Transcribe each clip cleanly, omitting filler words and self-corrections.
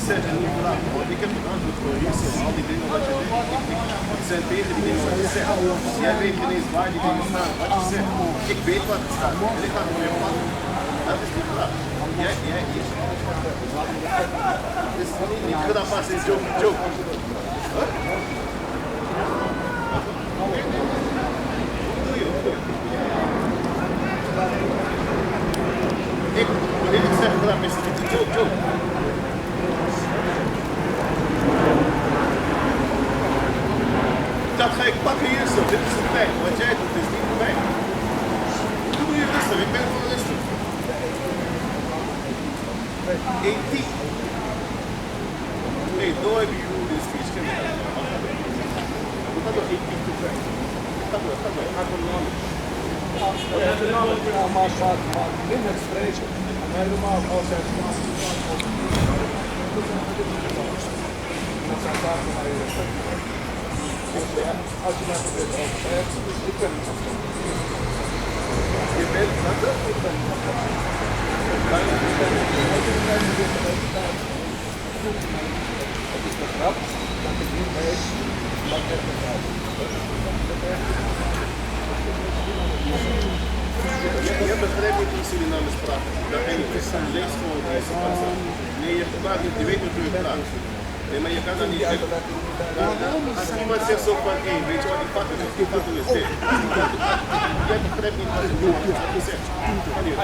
Ik zeg het niet vanaf, want ik heb het antwoord voor je. Al die dingen wat je denkt, ik zijn tegen die dingen wat je zegt. Dus jij weet geen eens waar die dingen staan, wat je zegt. Ik weet wat er staat en ik ga het weer pakken. Dat is die grap. Jij is. Het is niet grap als een joke. Wanneer ik zeg grap is het een joke. Dat ga ik pakken hier zo. Dit is een feit. Wat jij doet is niet een feit. Doe je rustig. Ik ben gewoon rustig. 18. Hey, no I be rude in speech. What are the 18 to fact? Minder spreken. Helemaal als hij als je dat probeert te overtuigen, ik ben niet afgekomen. Je bent dat? Ik ben niet afgekomen. Het is de grap dat ik niet weet wat er begrijpt. Je begrijpt niet hoe Surinamers praten. Dat en ik lees gewoon deze kant. Nee, je praat niet, je weet wat je praat. Nee, maar je kan dat niet zeggen. Als iemand zegt zo van, hé, weet je wat die pakken is? Die pakken is dit. Jij begrijpt niet wat je zegt.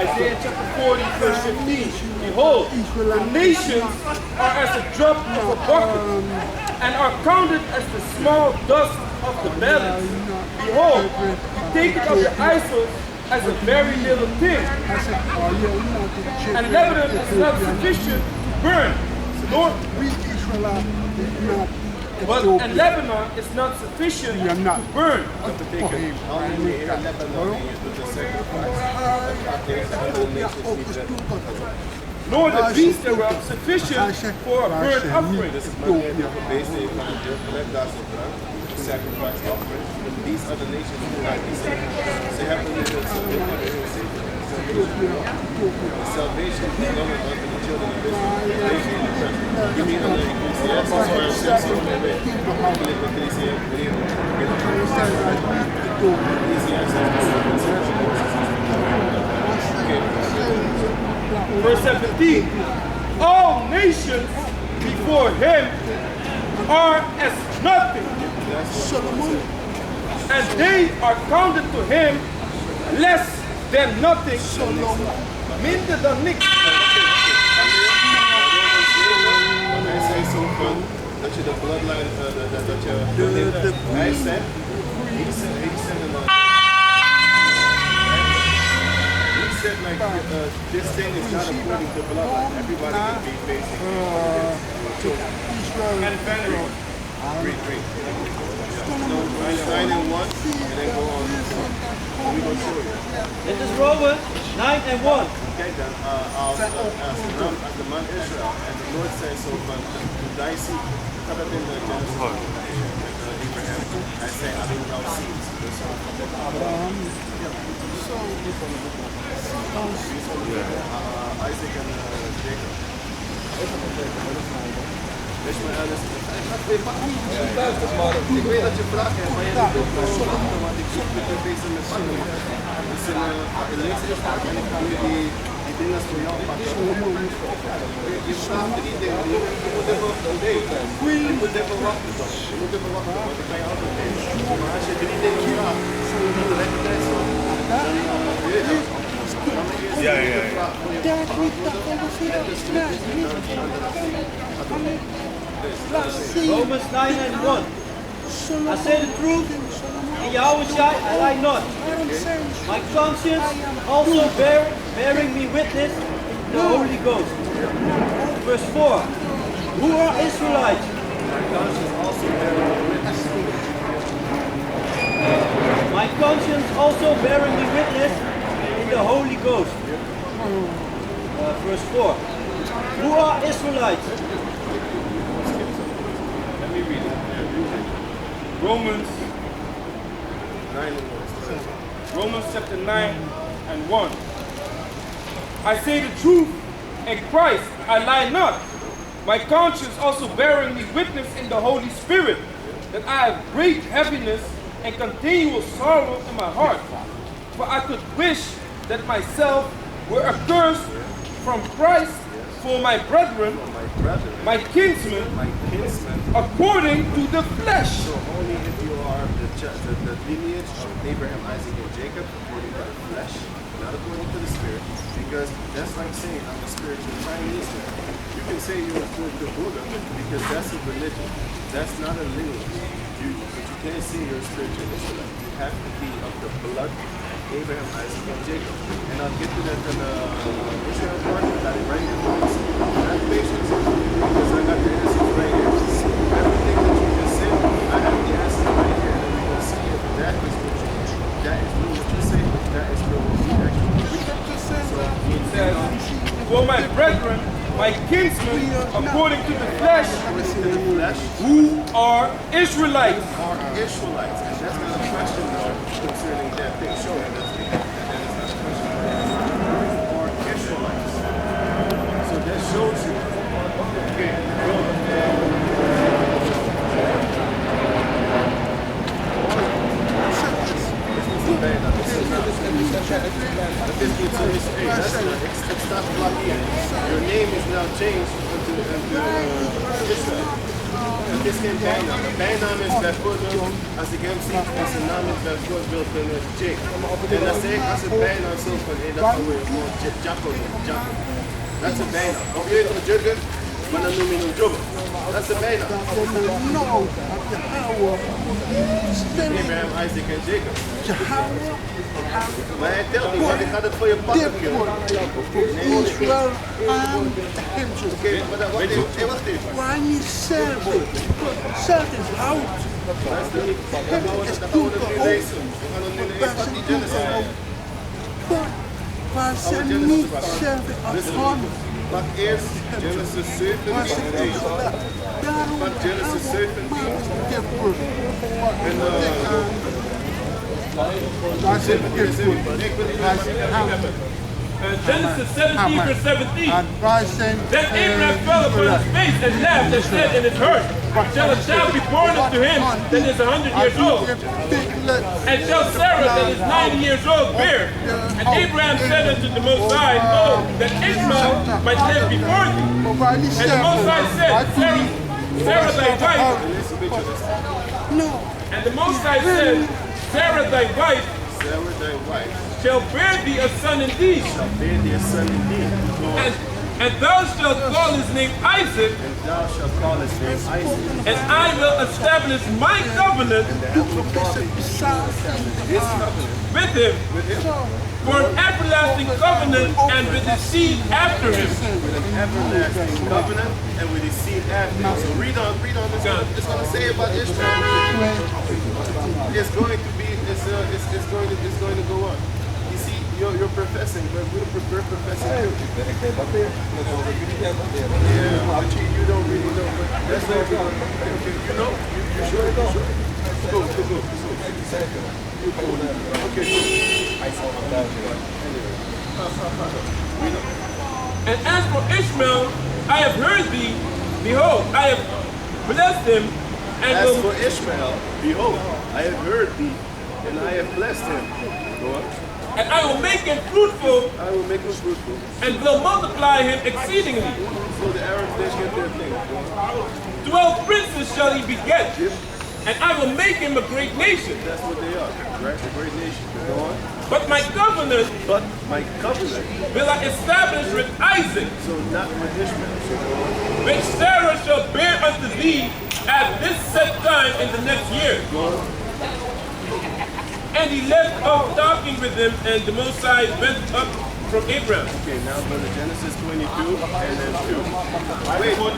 Isaiah chapter 40, verse 15. Behold, the nations are as a drop of a bucket, and are counted as the small dust of the balance. Behold, you take it of the isles as a very little thing. And Lebanon is not sufficient to burn, nor and Lebanon is not sufficient to burn. Nor the beast thereof sufficient for a burnt offering. Sacrifice offering. These other nations do not be saved. They have to live salvation is going unto the children of Israel. You mean under Ecclesiastes where it says so Verse 17. All nations before him are as nothing. And they are counted to him less than nothing, minder dan niks. Hij zei zo van dat je de bloodline, dat je hij said like this thing is not according to bloodline. Everybody can be basic. And family. Great. So 9 and 1, and then go on. We go show you. Dit is Romans 9 and 1. Okay, then as the man Israel, and the Lord says so from thy seed, cut up in the Genesis with Abraham, I say I mean our seeds. Isaac and Jacob. Wees maar alles. Ik weet dat je vragen hebt, maar je moet ook wachten, want ik zoek met je bezig met pakken. Dus in links is vaak en ik ga nu die dingen voor jou pakken. Je vraagt 3 dingen, je moet even wachten. Nee, je moet even wachten toch. Je moet even wachten, want ik kan je altijd geven. Maar als je 3 dingen vraagt, dan tegelijkertijd zo. Ja. Romans 9 and 1. I say the truth, in Yahawashi I lie not. My conscience also bearing me witness in the Holy Ghost. Verse 4. Who are Israelites? My conscience also bearing me witness in the Holy Ghost. Verse 4. Who are Israelites? Let me read it. Romans 9 and 1. Romans chapter 9 and 1. I say the truth, in Christ I lie not. My conscience also bearing me witness in the Holy Spirit that I have great heaviness and continual sorrow in my heart. For I could wish that myself were accursed from Christ for my brethren, my kinsmen, according to the flesh. So only if you are the lineage of Abraham, Isaac, and Jacob, according to the flesh, not according to the spirit, because that's like saying I'm a spiritual Chinese man. You can say you're a spiritual Buddha because that's a religion. That's not a lineage. But you can't say you're a spiritual Israelite. You have to be of the blood of Abraham, Isaac, and Jacob. And I'll get to that in the Israel part. I got it right here. Have patience because I got the answers right here. Everything that you just said, I have the answers right here. And we're going to see if that is what you say, if that is what we actually do. So It says, for my brethren, my kinsmen, according to the flesh, who are Israelites. Israelites, and that's not a question concerning that thing. Show me that is not a question. Or Israelites. So that shows you. Okay, your name is now changed into Israel. Het is geen bijnaam. Een bijnaam is bijvoorbeeld, als ik hem zie, is zijn naam is bijvoorbeeld een Jake. En dan zeg ik als een bijnaam zo van, dat gaan we gewoon Jacko noemen. Dat is een bijnaam. Of je weet een jugger, maar dan noem je hem jogger. Dat is een bijnaam. Abraham, Isaac en Jacob. Maar hij telt niet, want ik ga het voor je pakken. Israel and Oké, maar dan wacht even. Why niet serven? Serven is hout. Dan gaan we het nu lezen. We gaan het nu eerst wat die Genesis lezen. Waar ze niet serven als hand. Pak eerst Genesis 17. Pak Genesis 17. En Genesis 17 verse 17. Then Abraham fell upon his face and laughed and said in his heart, shall a child be born unto him that is 100 years old? And shall Sarah that is 90 years old bear? And Abraham said unto the Most High, oh, that Ishmael might live before thee. And the Most High said, Sarah thy wife. And the Most High said, Sarah thy wife shall bear thee a son indeed. And thou shalt call his name Isaac. And I will establish my covenant with him for an everlasting covenant and with his seed after him. With an everlasting covenant and with his seed after him. So read on this. It's going to say about Israel. It's going to be. It's going to go on. You see, you're professing, but we're professing too. Yeah, but you don't really know. But that's not good. You know? You sure? Go. Okay. And as for Ishmael, I have heard thee. Behold, I have blessed him. And as for Ishmael, behold, I have heard thee, and I have blessed him. Go on. And I will make him fruitful. I will make him fruitful. And will multiply him exceedingly. So the Arabs, they get their thing. 12 princes shall he beget. And I will make him a great nation. That's what they are, right? A great nation. Go on. But my covenant will I establish with Isaac. So not with Ishmael. So go on. Which Sarah shall bear unto thee at this set time in the next year. Go on. And he left off talking with him, and the Most High went up from Abraham. Okay, now go to Genesis 22 and then 2. Wait. Maar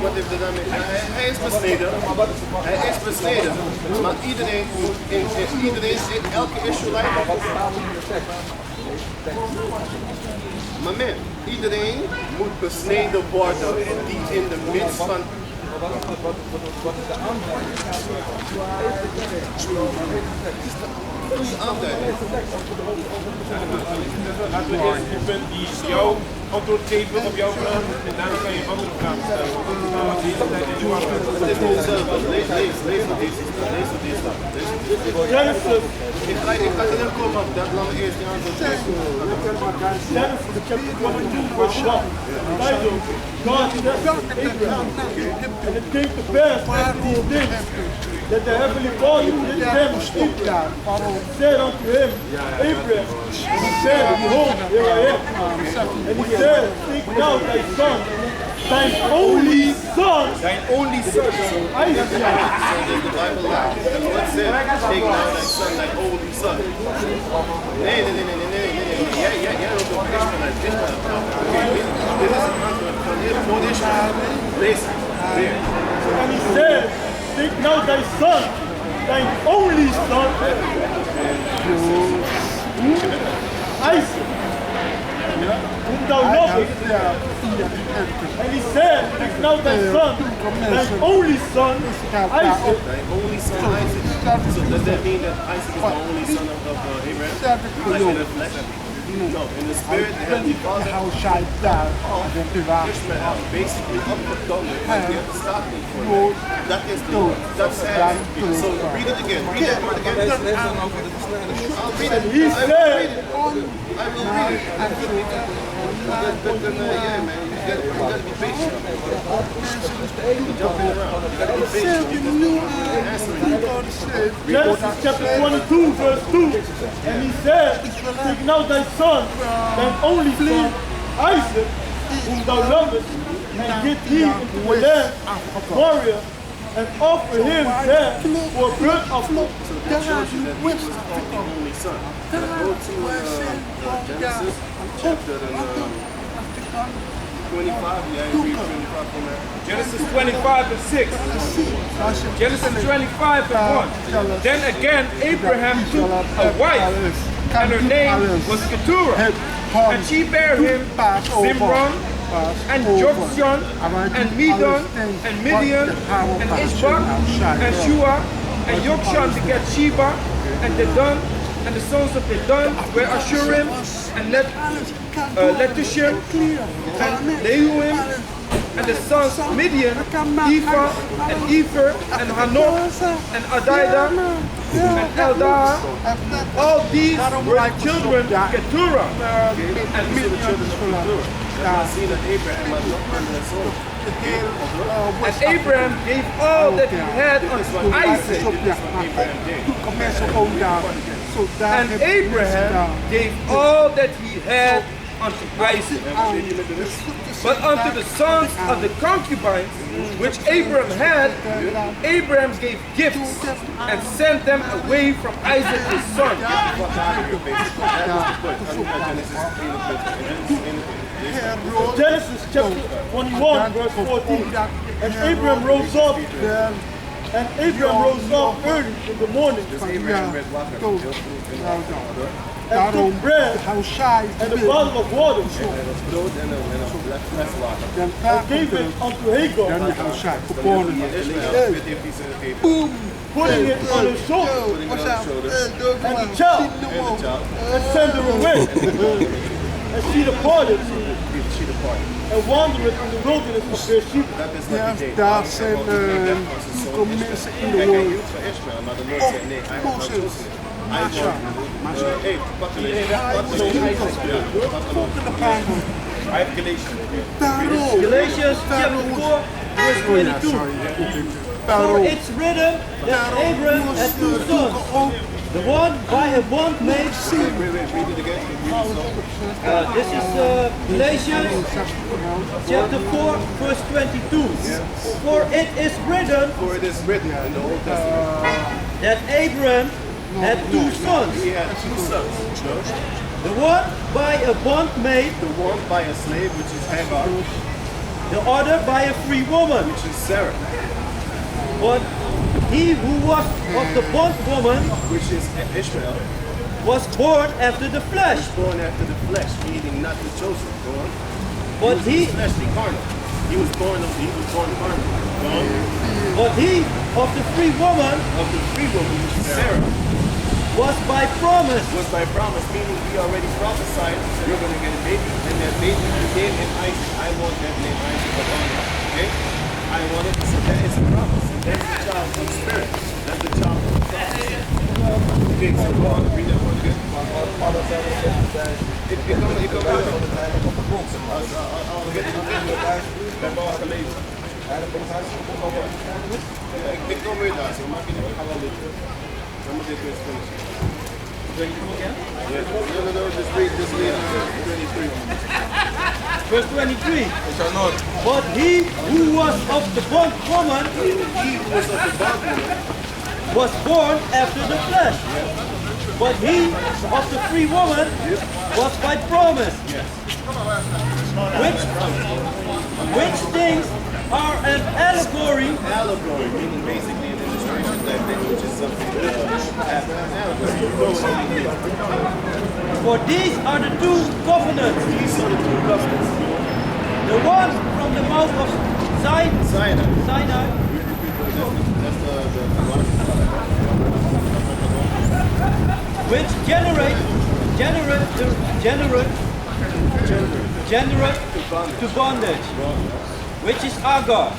wat heeft er dan mee? Hij is besneden. Maar iedereen, elke Israëlite. Maar man, iedereen moet besneden worden die in de midst van... Wat is de aanduiding? Laten we eerst die punt die jou antwoord geven op jouw vraag en daarna kan je andere vragen stellen. Het is hetzelfde. Lees wat deze staat. Lees wat deze staat. Genesis. Ik ga erin komen, dat laat me eerst die antwoord geven. Genesis chapter 22 verse 1. Bible, God blessed Abraham, and it came to pass after these things that the heavenly Father did them Abraham, and said unto him, Abraham, and he said, behold, here I am. And he said, take now thy son, thine only son, Isaac. The Bible laat. The Lord said, take now thy son, thy only son. Nee. Jij loopt op Ishmael. Oké, dit is een antwoord van hier voor Ishmael. Lees weer. And he said, take now thy son, thine only son, Isaac, whom thou lovest. And he said, take now thy son, thine only son, Isaac. Thy only son Isaac. So does that mean that Isaac is the only son of Abraham? Like in the flesh? No, in the spirit, the heavenly Father. Ishmael basically opgedonderd en die heeft staat niet voor hem. Dat is de Lord. Dat is hij. So read it again. Read that word again. I'll read it. He said, I will read it. Yeah, man. You gotta be patient. Jumping around. You gotta be patient. Genesis chapter 22 verse 2, and he said, take now thy son, thine only son, Isaac, whom thou lovest, and get thee into the land of Moriah, and offer him there for a burnt offering. That shows you that he was the only son. Go to Genesis chapter 25. Yeah, you read 25 from there. Genesis 25 and 6. Genesis 25 and 1. Then again Abraham took a wife, and her name was Keturah, and she bare him Zimron, and Jokshan, and Medon, and Midian, and Ishbak, and Shua, and Jokshan begat Sheba, and Dedan, and the sons of Dedan were Ashurim, and Letushim, and Lehuim, and the sons of Midian, Ephah, and Epher, and Hanok, and Adida, and Eldah. All these were the children of Keturah, and Midian. And Abraham gave all that he had unto Isaac. And Abraham gave all that he had unto Isaac. But unto the sons of the concubines which Abraham had, Abraham gave gifts and sent them away from Isaac his son. Genesis chapter 21 verse 14. And Abraham rose up early in the morning and took bread and a bottle of water and gave it unto Hagar, putting it on his shoulder and the child, and sent her away. And she departed and wandered in the wilderness of Beersheba. Daar zijn hoeveel mensen in de wereld. Galatians chapter 4 verse 22. For it's written that Abraham had two sons, the one by a bondmaid. This is Galatians chapter 4 verse 22. For it is written in the Old Testament that Abraham had two sons. he had two sons. The one by a bondmaid, The one by a slave, which is Hagar, the other by a free woman. which is Sarah, But he who was of the bondwoman which is Ishmael, was born after the flesh. born after the flesh, meaning not the chosen. Go on. But he Fleshly, carnal. He was born carnal. Go on. But he of the free woman Of the free woman, which is Sarah. was by promise. Was by promise, meaning we already prophesied you're going to get a baby, and that baby became an Isaac. I want that name Isaac upon you. Okay? I want it, so that is a promise. And that's the child of spirit. That's the child of prophecy. Okay, so go on, read that one again. Ik kan I'll get it again. Ik heb al gelezen. Ik kom weer daar, zo maak je niet. Ik ga wel dit. Dan moet ik weer spelen. No, just read 23. Verse 23. But he who was of the bondwoman was born after the flesh. But he of the free woman was by promise. Which things are an allegory. Allegory, meaning basically an illustration that thing which is something after an allegory. You know what it means. For these are the two covenants. These are the two covenants. The one from the mouth of Sinai. That's the one. Which generate to bondage. Which is Agar.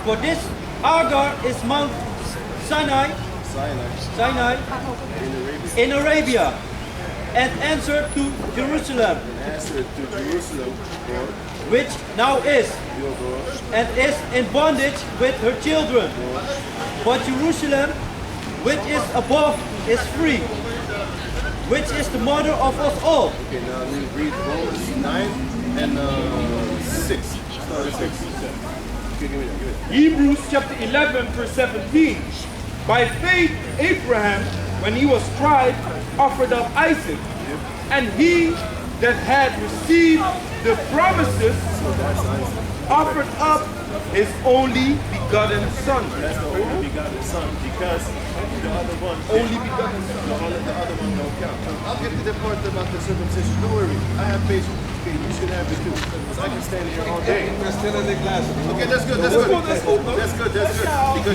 For this Agar is Mount Sinai in Arabia, and answered to Jerusalem, which now is, and is in bondage with her children. But Jerusalem, which is above, is free, which is the mother of us all. Okay, now we read Romans 9 and 6. Start at 6. Okay, give me that. Hebrews chapter 11 verse 17. By faith Abraham, when he was tried, offered up Isaac, and he that had received the promises offered up his only begotten son. That's the only begotten son, because the other one, Only begotten son. the other one don't count. I'll get to the part about the circumcision. Don't worry, I have patience. Okay, you should have it too, because I can stand here all day. Okay, that's good. Because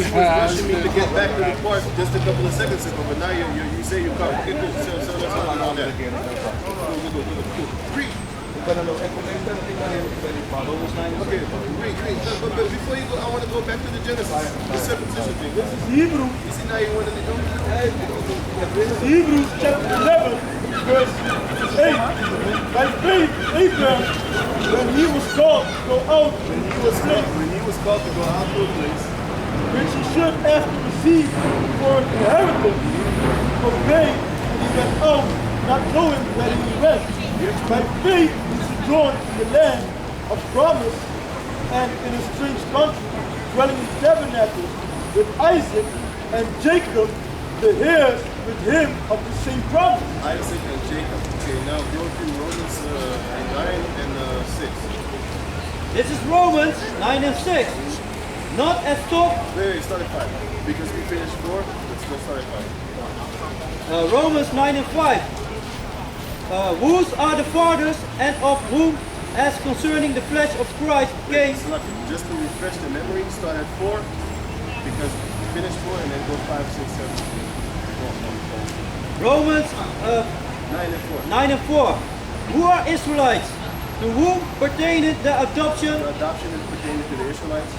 you was rushing me to get back to the part just a couple of seconds ago, but now you say you come. Okay, cool. So let's talk about that. Read. Okay, read. But before you go, I want to go back to the Genesis. The circumcision thing. This is Hebrew. You see now you wanted to go? Hebrews chapter 11 verse 8. By faith Abraham, when he was called to go out When he was called to go out to a place, which he should after receive for an inheritance, obeyed, and he went out, not knowing where he went. By faith he sojourned in the land of promise, and in a strange country, dwelling in tabernacles with Isaac and Jacob, the heirs with him of the same promise. Isaac and Jacob. Okay, now go through Romans 9 and 6. This is Romans 9 and 6. Not as taught. Wait, start at 5. Because we finished 4, let's start at 5. Romans 9 and 5. Whose are the fathers, and of whom, as concerning the flesh of Christ, came. Just to refresh the memory, start at 4. Because we finished 4 and then go 5, 6, 7. Romans 9 and 4. 9 and 4. Who are Israelites? To whom pertaineth the adoption? The adoption is pertaining to the Israelites.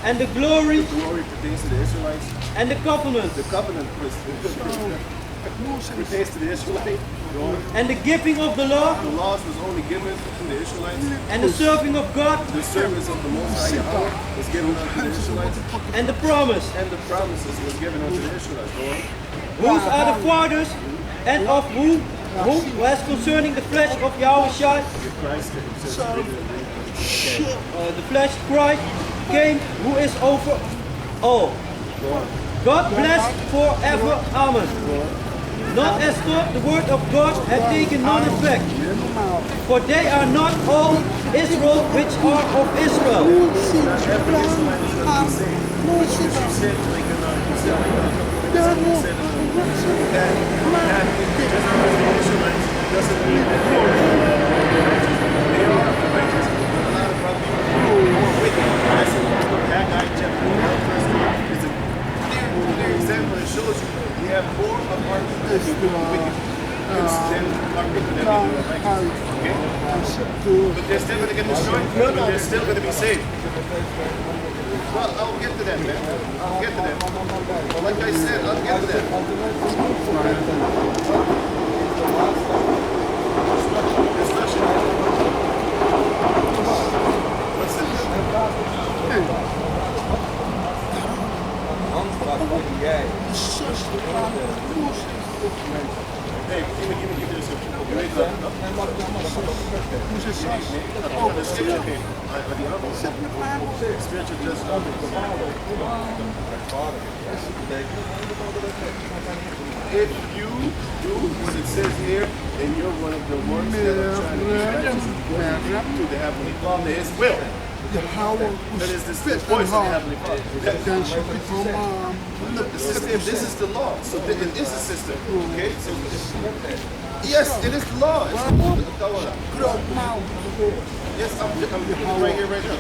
And the glory? The glory pertains to the Israelites. And the covenant? The covenant pertains to the Israelites. And the giving of the law? The laws was only given to the Israelites. And the serving of God? The service of the Most High Yahawah was given unto the Israelites. And the promise? And the promises was given unto the Israelites. Whose are the fathers, and of whom, as concerning the flesh of Yahawashi, Christ the flesh Christ came, who is over all. God bless forever. Amen. Not as God, the word of God had taken none effect. For they are not all Israel which are of Israel. Example, it shows you we have 4 of our But they're still going to get destroyed? No, no, they're still going to be saved. Well, I'll get to that, man. I'll get to that. Well, like I said, I'll get to that. Destruction. What's this? Hey, give me this. Spiritual justice. If you do what it says here, then you're one of the ones that are trying to be righteous to the Heavenly Father as well. That is the voice of the Heavenly Father. Look, the system, this is the law. So it is a system. Okay? So, yes, it is the law. It's the Torah. Yes, I'm right here, right now.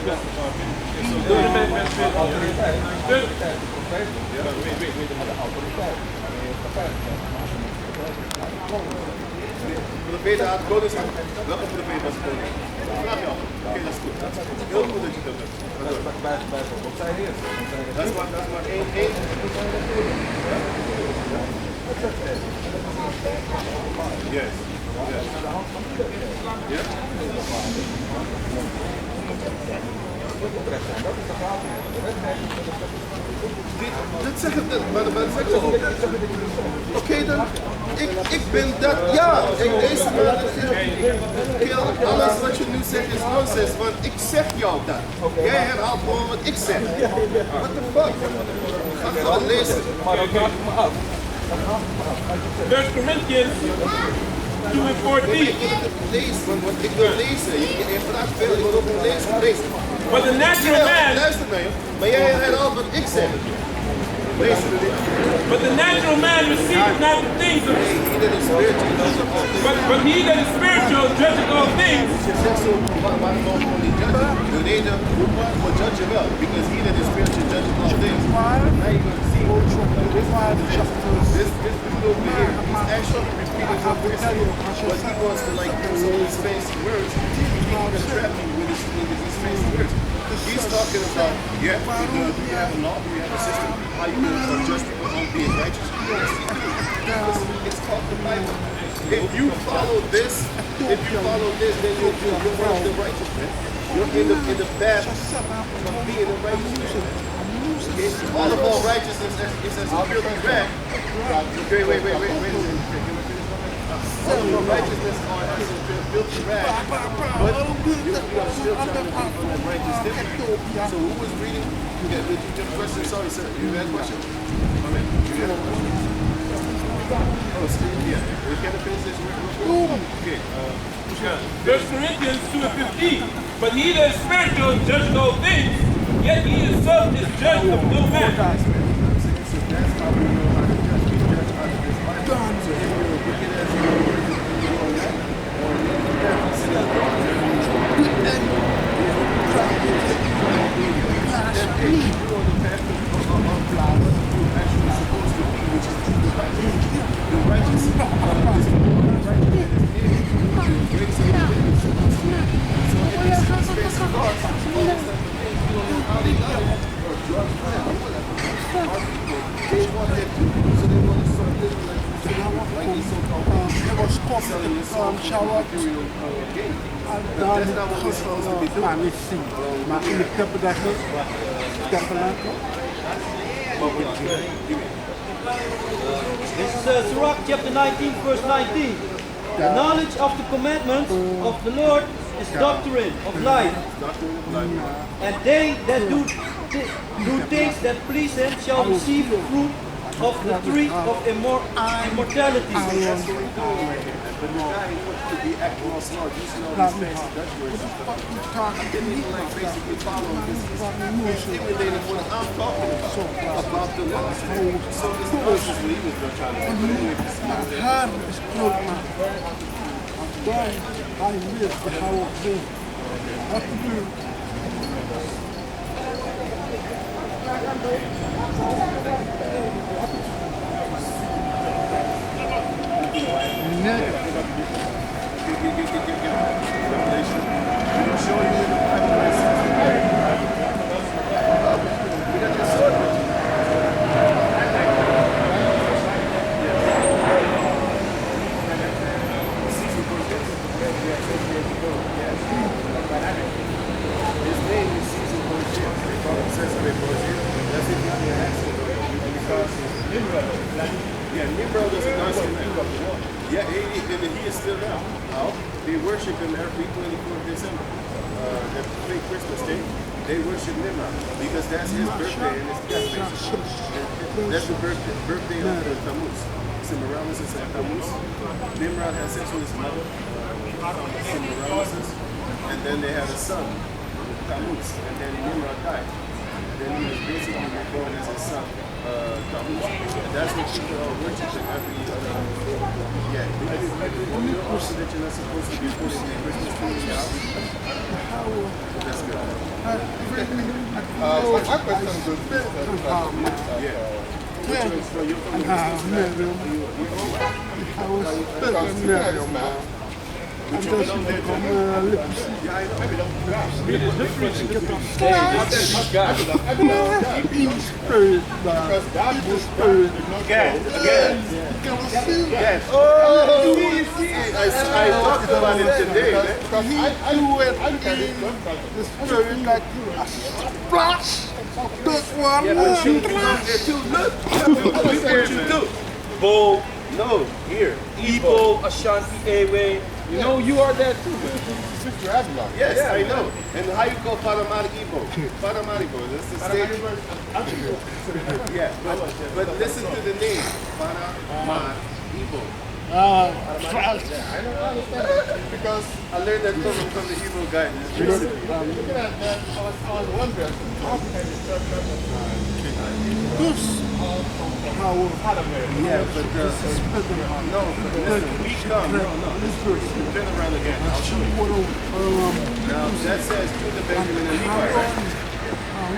Voor de beta aan het code is welke voor de beta was het code? Vraag je al. Oké, dat is goed. Heel goed dat je dat doet. Wat zei je eerst? Dat is maar één. Yes. Ja? Dat zeggen maar dat zeggen ze ook. Oké, dan, ik ben dat, ja, deze man, alles wat je nu zegt is nonsens, want ik zeg jou dat. Jij herhaalt gewoon wat ik zeg. What the fuck? Ga gewoon lezen. First Corinthians 2 and 14. Lezen, want ik wil lezen. Je vraagt veel, ik wil ook lezen. But the natural man, luister naar je, maar jij herhaalt wat ik zeg. but the natural man receives not the things of but he that is spiritual judges all things. Judge well, because he that is spiritual judges all things. This people over here, he's actually repeating what we're saying, but he wants to like use all these fancy words. He can trap me with these fancy words. He's talking about, do you have a law, do you have a system, how you can judge people on being righteous? Yes, you do. It's called the Bible. If you follow this, then you're one of the righteous, man. You're in the path of being a righteous man. Okay? All righteousness is as a filthy rag. Okay, wait a minute. All of righteousness are as a filthy rag, but you are still trying to be on that righteous tip. So who was reading? Did you get a question? Sorry, sir. You had a question? Amen. You had a question? Oh, Steve, yeah. We can't finish this real quick. Okay. 1 Corinthians 2 and 15. But he that is spiritual judges all things, yet he himself is judged of no man. So that's how we know how to judge. We judge out of this Bible. So if you're wicked as you are, maar in de tabernakel, This is Sirach chapter 19, verse 19. The knowledge of the commandments of the Lord is doctrine of life. And they that do things that please him shall receive the fruit of the tree of immortality. But the guy wants to be acting all smart, using all these fancy Dutch words and stuff. He didn't even like basically follow this. He's intimidated what I'm talking about the law. So this nonsense what he was trying to do. But anyway, this is maar haar is groot maar. Wij, hij leert de hou op zin. Wat gebeurt? Nee. Revelation still now. How? They worship him every 24th December. The fake Christmas day. They worship Nimrod because that's his birthday and his death, basically. That's the birthday of the Tammuz. Semiramis is Tammuz. Nimrod had sex with his mother, Semiramis, and then they had a son, Tammuz, and then Nimrod died. Then he was basically reborn as his son, Tammuz. And that's what people are worshiping every also that you're not supposed to be putting the Christmas tree in your house. That's good. My question goes back I'm just from I talked about it today, man. I do it the spirit like a splash. Yeah, but you look. Look what you do. Bo, No, here. Igbo, Ashanti, Ewe. You know you are that too. Sister Avalon. Yes, I know. And how you call Paramari Igbo? Paramari Igbo, that's the state. Yeah, but listen to the name. Paramari Igbo. I don't understand because I learned that from the Hebrew guy. looking at that, I was wondering how can the church Yeah, but no, but listen, we come. Turn around again. I'll show you. Now that says to the Benjamin and Levi, right?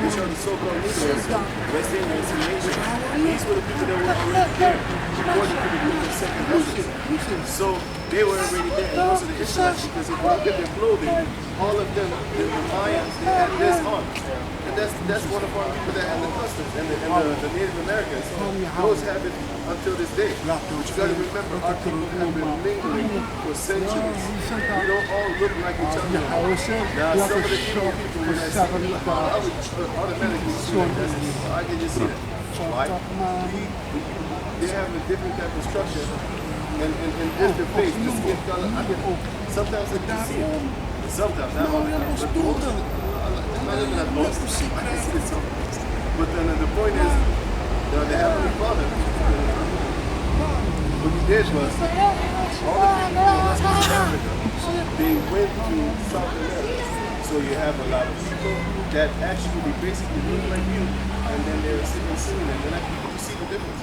Which are the so-called Negroes, West Indians and Asians. These were the people that were already there according to the book of Second Revelation. So they were already there. And those are the Israelites because if you look at their clothing, all of them, the Mayans, they had this on. And that's one of our people that had the customs. And the Native Americans, those have it until this day. But you got to remember, our people have been mingling for centuries. We don't all look like each other. Now, some of the Igbo people, when I see them, I would automatically see that. I can just see that. Why? They have a different type of structure. And just the face, the skin color, sometimes I can see it. Sometimes, not all the time. But most of not most, I can see it sometimes. But then the point is, the Heavenly Father, what he did was, all the people in West Africa, they went to South America. So you have a lot of people that actually basically look like you, and then they're singing them. And you see the difference.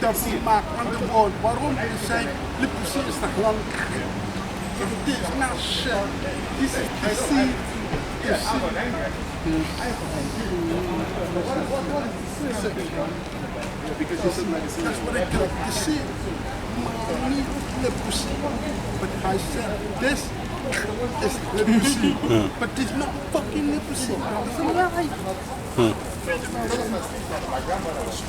dat maakt aan de woord. Waarom? Ze zijn de precies de lang. Dit is nou shit. This is the sea. Because you look like a That's what I do. The sea. Leprosy. But I said this is leprosy. But it's not fucking leprosy. It's a lie. My grandmother was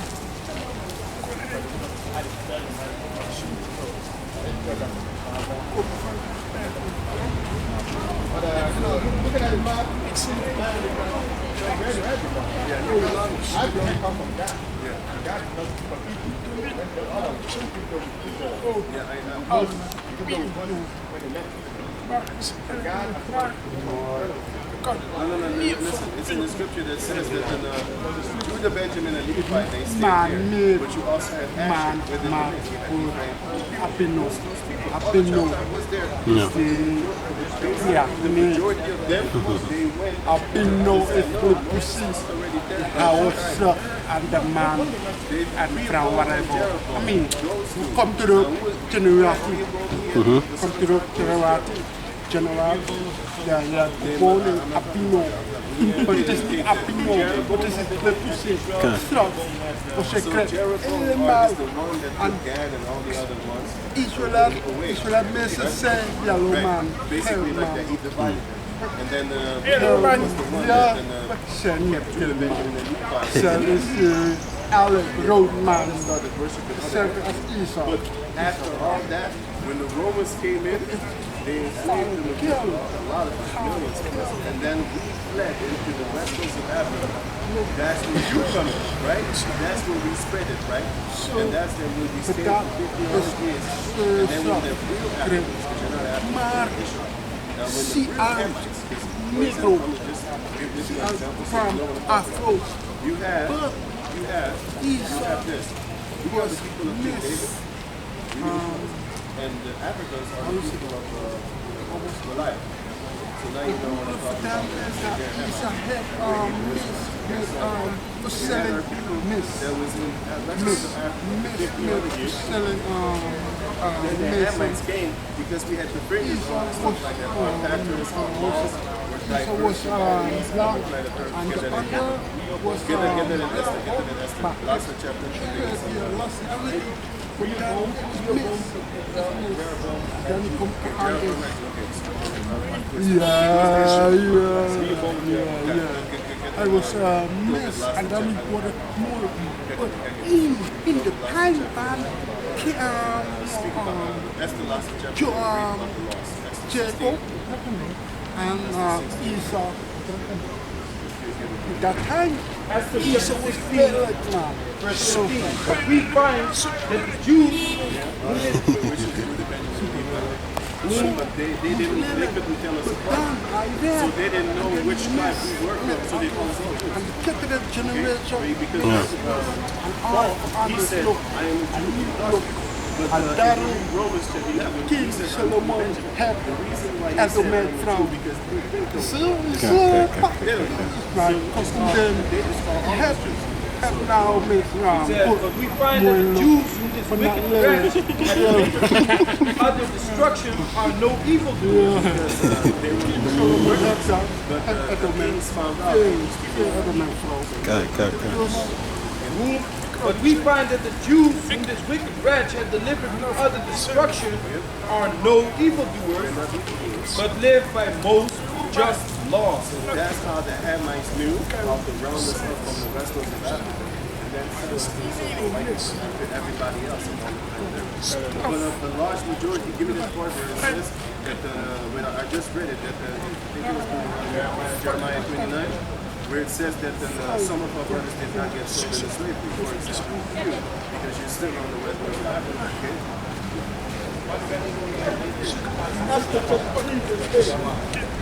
looking at the map, it's in the land. I don't come from Ghana. Ghana doesn't compete with other people. Yeah, I know. No, listen, it's in the scripture that says that through the Benjamin and Levi, they stayed here, but you also had action within the midst. The majority of them, they went and the man and from whatever. I mean, come to the generosity. Come to the generosity. Yeah, born in Apino. But this is Apino. But this is the pussy. So Jericho is the one that took Gad and all the other ones. Israel mensen zijn yellow man. Basically like that, he divided them. And then was the one that kept killing Benjamin and Levi. Zij is Alec Roadman. Started worshiping other gods. But after all that, when the Romans came in, They enslaved them with a lot of millions of us. And then we fled into the west coast of Africa. That's where you come in, right? That's where we spread it, right? And that's then when we stayed for 50 years. And then when the real Africans, because you're not African, when the real Africans, because for example, I'm just give this an example so you know what I'm talking about. You have this. We are the people of King David. And the Africans are the people of Goliath. So now you know what I'm talking about. Was selling that was in the Hamites came because we had the fringes on and stuff like that. Our patterns, our laws were diverse. And the other was get that in Esther. Last chapter. I was missed, and then we got it more. But in the time Jacob and Esau. That time, Esau was very man. So we find that the Jews they couldn't tell us apart. So they didn't know which tribe we were from, so they called us all Jews. And the second generation, because he said, I am a Jew. But Romans chapter 11, King Solomon had as a man from now made but we find that the Jews who this wicked branch other destruction are no evil doers. But we find that the Jews whom this wicked branch had delivered from other destruction are no evildoers, but live by most just laws. That's how the Hamites knew of the realness from the west coast of Africa. And then everybody else. But the large majority, give me this part where it says that when I just read it, that I think it was Jeremiah 29, where it says that some of our brothers did not get sold into slavery, for example, you, because you're still on the west coast of Africa, okay?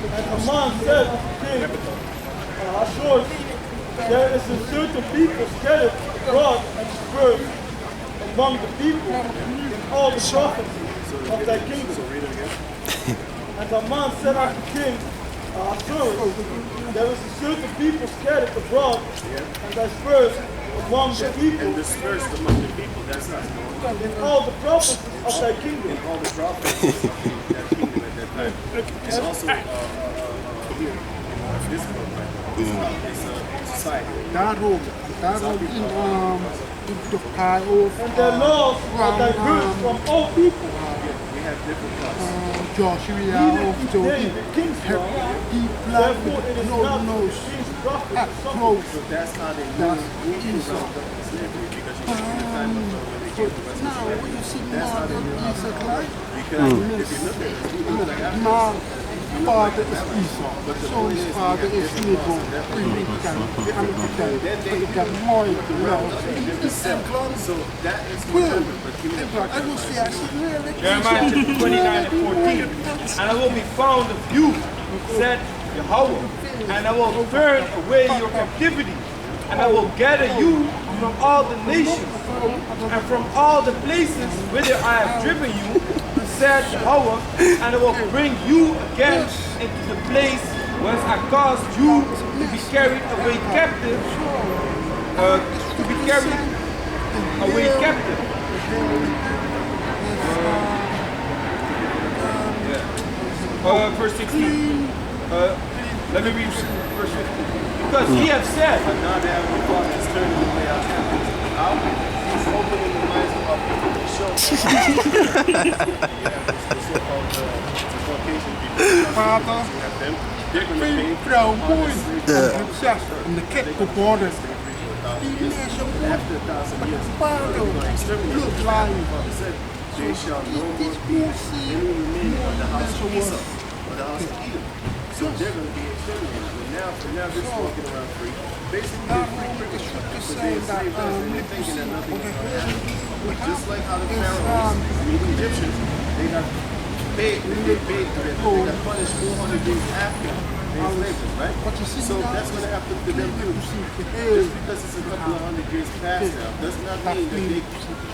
And Haman said, King Ashur, there is a certain people scattered abroad and dispersed among the people in all the provinces of thy kingdom. And Haman said unto King Ashur, there is a certain people scattered abroad and dispersed among the people. And dispersed among the people, that's not in all the provinces of thy kingdom. In all the provinces of that kingdom at that time. And also here, this book, this society. Daarom in the pie of and their laws are diverse from all people. We have different laws. Joshua of Jody, he black with no nose, close. So that's how they knew who was around the slavery, because you see the time of when they came to West Now, when you see that's how they knew. Because if you look at it, we look like Africans. my father is Esau, so his father is Negro. They got more So that is whatever, but give me the part. I will say, I said, really? Jeremiah chapter 29 and 14. And I will be found of you, said Yahawah, and I will turn away your captivity, and I will gather you from all the nations, and from all the places whither I have driven you, said Yahawah, and I will bring you again into the place whence I caused you to be carried away captive, verse 16. Let me read verse 15. Because he has said, But now that our Father is turning away our captives out, he's opening the minds of our people to show the so-called Caucasian people. Father, You have them. They're going to pay vrouw, all mooi. the En de kip geworden. Die mensen after 1,000 years. vader, bloedlijn. they shall no more be any remaining of the house of Esau, or the house of Edom. So they're going to be exterminated. But now, they're just walking around free. Basically, they're free criminals because they enslaved us and they're thinking that nothing is going to happen. But just like how the Pharaohs, the Egyptians, they got paid, they got punished 400 years after they enslaved us, right? So that's going to happen to them too. Just because it's a couple of hundred years past now does not mean that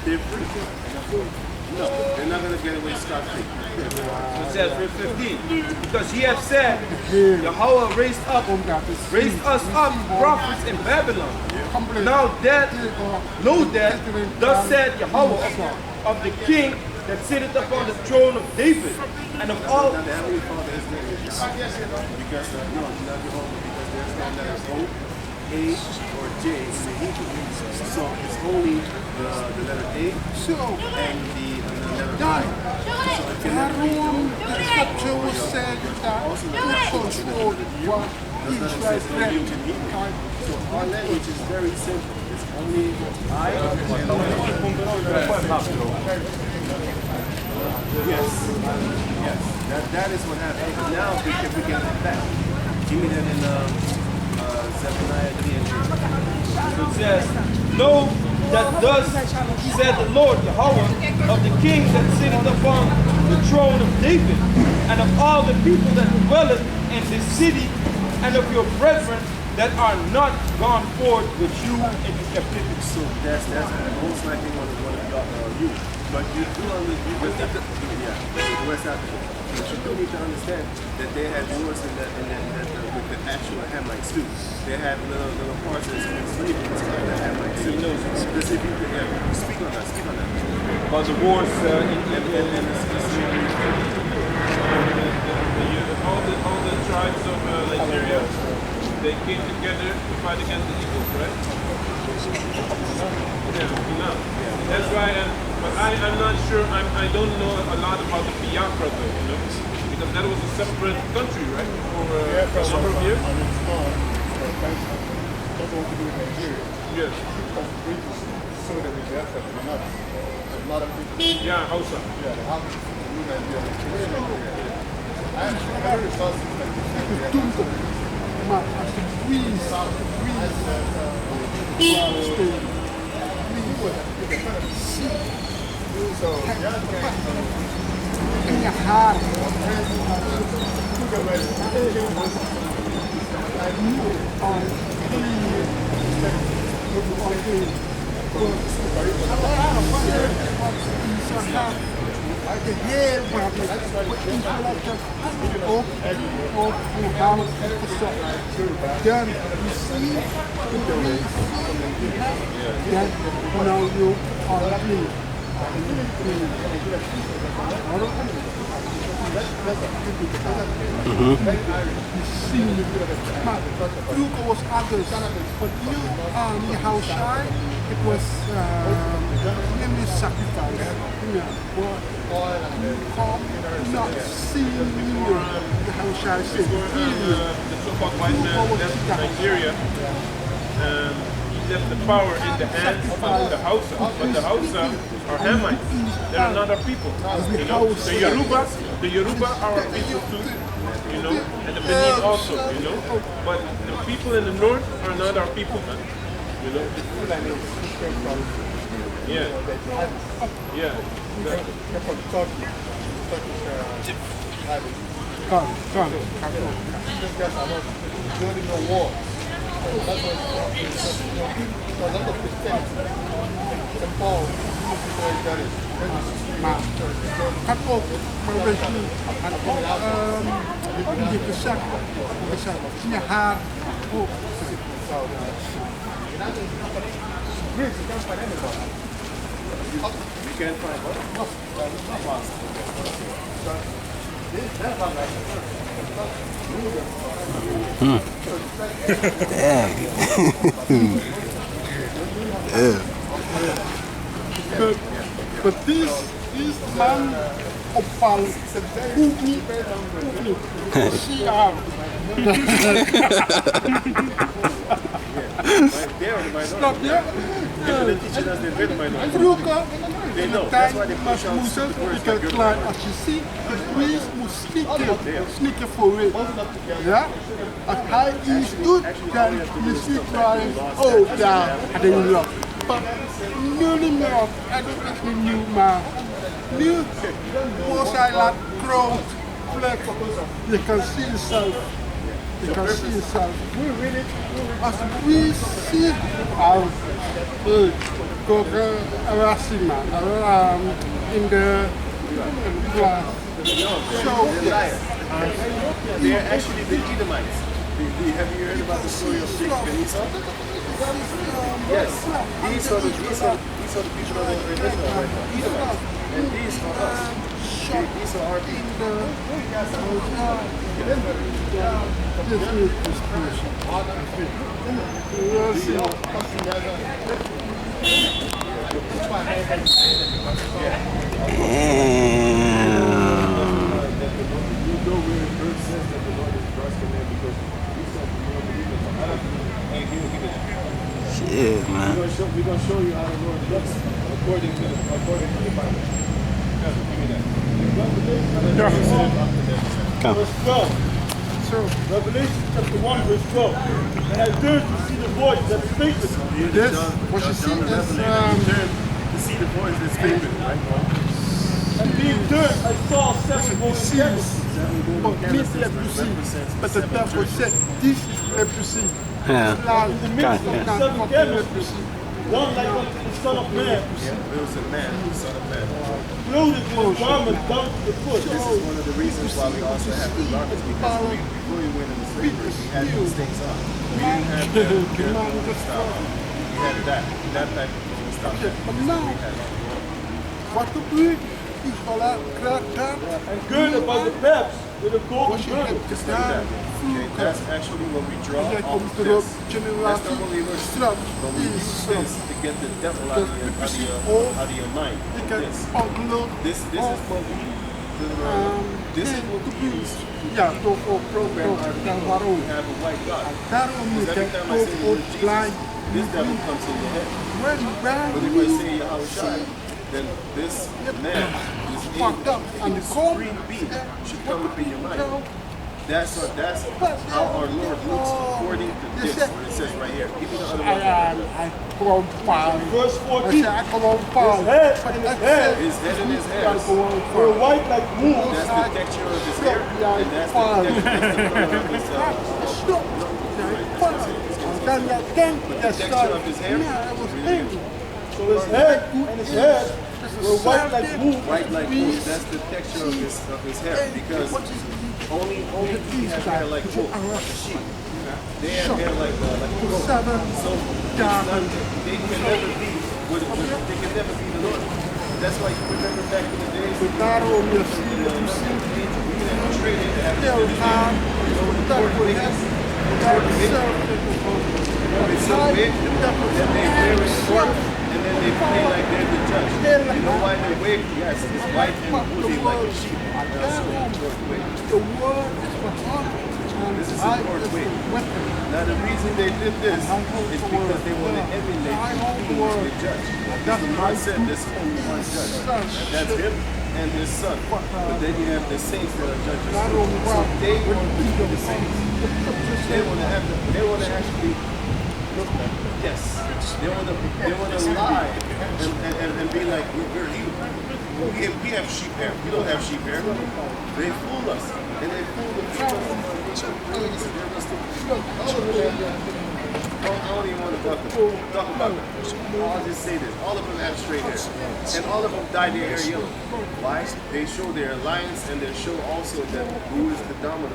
they're free. No, they're not going to get away scot-free. It says verse 15, because ye have said, Yahweh raised us up prophets in Babylon. Now that, know that, thus said Yahweh of the king that sitteth upon the throne of David, and of all. Now, the Heavenly Father is named because, no, not Jehovah, because there's no letters O, A, or J in the Hebrew. So it's only the letter A and the letter I. So it can never be Joe. The scripture was said that who controlled what Israel left. So our language is very simple. It's only I and Yes. That is what happened. But now we can get it back. Give me that in Zephaniah 3 and 3. It says, know that thus said the Lord Yahweh of the king that sitteth upon the throne of David, and of all the people that dwelleth in this city, and of your brethren that are not gone forth with you into captivity. So that's most likely one of you. But you do understand, West Africa. But you do need to understand that they had wars with the actual Hamites too. They had little parts of slavery inside the Hamites too. Just if you could speak on that. About the wars all the tribes of Nigeria, they came together to fight against the Eagles, right? That's why, but I'm not sure, I don't know a lot about the Biafra though, you know, because that was a separate country, right, for a number of years? Yes. Yeah, Hausa. Maar als de in je haar. De Heer waar we op hoe gaan we gezocht. Dan misschien dan nou je al niet. Maar vroeger was others, but you YAHWASHI, it was sacrifice. Not seeing YAHWASHI say. The so-called white man left Nigeria. He left the power in the hands of the Hausa, but the Hausa are Hamites. They're not our people. You know, the Yoruba are our people too. You know, and the Benin also. You know, but the people in the north are not our people, man. You know. Yeah. Yeah. Maar gaat ook maar weet je niet, gaat ook je gezegd in je haar ook. We can't find what? But this man opvallend. Hoe niet? Zie je Snap je? Vroeger They in know. de That's tijd why they push out moesten, stupid words ik like heb good klein, words. als je ziet, de priest moet sneaken vooruit. Ja? Als hij iets doet, dan is niet crying, oh ja, I didn't love. Maar nu niet meer, en dat is niet nieuw, maar nu was hij laat groot plek. Je kan zien zelf. Je kan zien zelf. Als de priest ziet, in de plaats. So, They're actually the Edomites. Have you heard about the story of Jacob and Esau? Yes. These are the people of Israel right now. Edomites. And these are us. These are our people. Shit, man. We're going to show you how the Lord looks according to the Bible. Give me that. Come. Verse 12. So, Revelation chapter 1, verse 12. And I turned to see the voice that spake with me. this, what you see is, To see the voice that's speaking, right? And being turned, I saw seven golden candles. but niet leprosy. But the devil said, this is leprosy. Yeah. Now, In the midst of the seven fucking candles, leprosy. one like unto the Son of Man, It was a man, the son of man. clothed in a garment down to the foot. This is one of the reasons why we also have the garments, because before we went into slavery, we had these things on. We didn't have the stuff. We had that type of stuff. But now, wat gebeurt? Israël krijgt daar. And girded about the paps with a golden girdle. Just like that. Okay, that's actually what we draw Jij off komt of erop, this. That's generatie, not what we learn. straf, But we use this to get the devil out of your mind. ik heb This. ongeluk. This is what we this is what we use Ja, toch ook program our people waarom? to have a white God. Daarom moet Because every ik time I say the ook word Jesus, blij. this devil comes in your head. When But if I say Yahawashi, then this man, this fucked up and the supreme being should come up in your mind. That's how our Lord looks according to this, what it says right here. Give me the other one. Hij gewoon paal. Verse Hij 14. zei gewoon paal. His head and his hair His head and his Hij hairs. gewoon were paal. white like wool. That's the texture of his hair. And that's the color of his Stop. Hij paal. Dan jij denkt, dat texture of his hair. ja, hij was angry. So his head and his hair were white like wool. White like wool. That's the texture of his hair. Because only he has hair like wool, like a sheep. They have hair like wool. So it's not, they can never be they can never be the Lord. That's why you remember back in the days when Daarom je we ziet didn't have training to have heel gaan. Dat wordt het. Dat is zelf. it's so big that they wear it short and then they play like they're the judge. You know why they wig? Yes, it's white and woolly like a sheep. That's the short wig. The word is behind. This is a short wig. Now the reason they did this is because they want to emulate the beings they judge. That's the Lord said there's only one judge. That's him and his son. But then you have the saints that are judges. So they want to be the saints. They want to actually yes. They want to lie and be like we're evil. We have sheep hair. We don't have sheep hair. They fool us. And they fool the people. I don't even want to talk about them. I'll just say this. All of them have straight hair. And all of them dye their hair yellow. Why? They show their alliance and they show also that who is the dominant,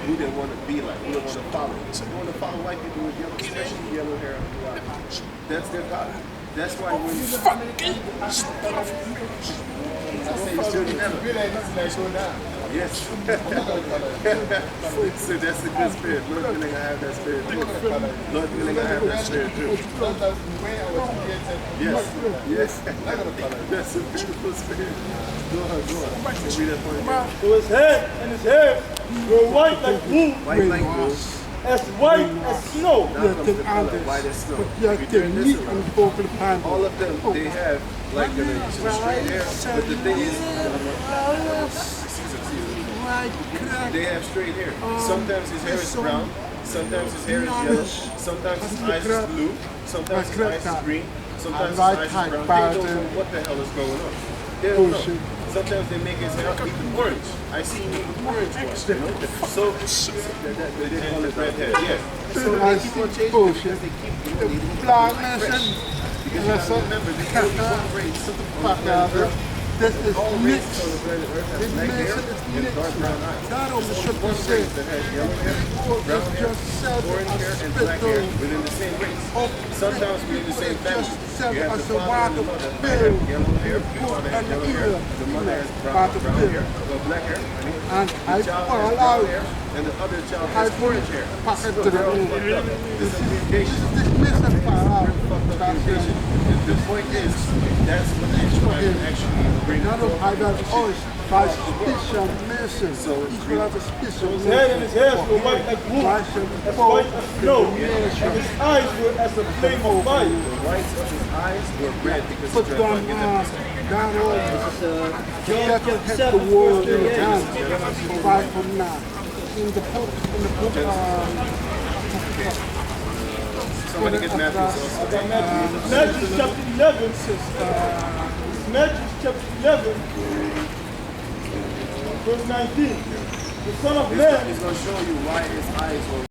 who they want to be like, who they want to follow. They want to follow white people with yellow, especially yellow hair and blue eyes. That's their God. That's why when you I say you should never. Yes. So that's a good spirit. Lord willing, I have that spirit too. Lord willing, I have that spirit too. Yes. Yes. That's a beautiful spirit. Go ahead. Read that for me. So his head and his hair were white like wool. White like wool. as white as snow. Je ten anders. Want je kent niet aan de volgende pijn. All of them, they have like some straight hair, but the thing is, they have straight hair. Sometimes his hair is brown, sometimes his hair is yellow, sometimes his eyes is blue, sometimes his eyes is green, sometimes his eyes is brown. They don't know what the hell is going on. They don't know. Sometimes they make his hair even orange. I see him even orange ones, you know? So, they call it red hair, yeah. So they keep on changing because they keep Blindness fresh. Because you gotta remember, they only one race on the planet Earth. Dit is All niks. races on the planet Earth have Dit black hair mensen is and niks. dark brown eyes. Daarom is het One gezegd. race that has yellow hair, brown hair, orange hair, and black hair within the same race. Sometimes within the same family. You have the father and the mother that have yellow hair, the father has yellow hair, the mother has brown hair, or black hair. En The hij child valt has brown uit. hair, and the other child Hij has orange hair. pakt het So they're all erin. fucked up. This is communication. Het is mis en verhaal. Fucked up communication. The point is, that's what they try to actually bring Daarom hij forward. werd ooit bij special mensen. Iets wat een special His head and his hairs were white like wool, Wij zijn as vol white as snow, and his eyes were as a flame of fire. The whites of his eyes were red because he Put tried them to get them. daarom. John Dat chapter het 7, gewoon verse 38. gedaan. Voorbij vandaan. In de boek. Somebody get Matthew also. Matthew chapter 11 says, Matthew chapter 11, verse 19. The Son of Man, He's going to show you why his eyes were